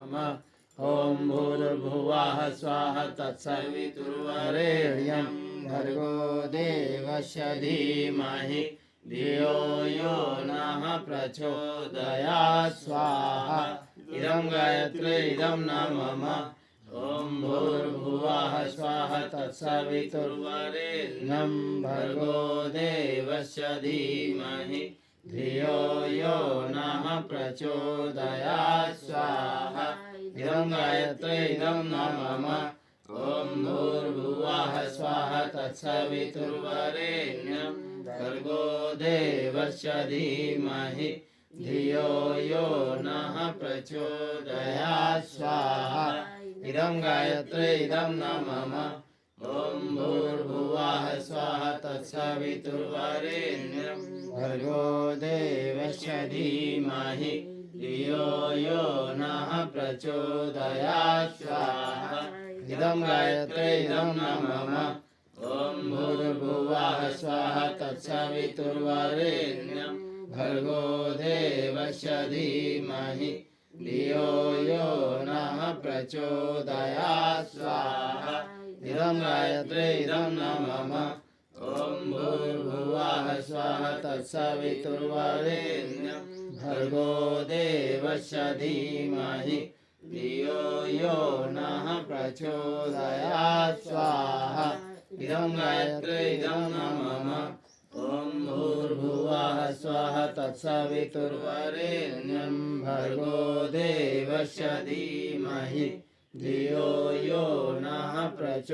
ॐ भूर्भुवः स्वः तत्सवितुर्वरेण्यं भर्गो देवस्य धीमहि धियो यो नः प्रचोदयात् स्वाहा इदं गायत्री इदं न मम ॐ भूर्भुवः स्वः तत्सवितुर्वरेण्यं भर्गो देवस्य धीमहि धियो यो नः प्रचोदयात् स्वाहा इदं गायत्री इदं न मम ॐ भूर्भुवः स्वः तत्सवितुर्वरेण्यं भर्गो देवस्य धीमहि धियो यो नः प्रचोदयात् स्वाहा इदं गायत्री इदं न मम ॐ भूर्भुवः स्वः तत्सवितुर्वरेण्यं भर्गो देवस्य धीमहि धियो यो नः प्रचोदयात् स्वाहा इदं गायत्री इदं न मम ॐ भूर्भुवः स्वः तत्सवितुर्वरेण्यं भर्गो देवस्य धीमहि धियो यो नः प्रचोदयात् स्वाहा इदं गायत्री इदं न मम ॐ भूर्भुवः स्वः तत्सवितुर्वरेण्यं भर्गो देवस्य धीमहि धियो यो नः प्रचोदयात् स्वाहा इदं गायत्री इदं न मम ॐ भूर्भुवः स्वः तत्सवितुर्वरेण्यं भर्गो देवस्य धीमहि धियो यो नः प्रचोदयात्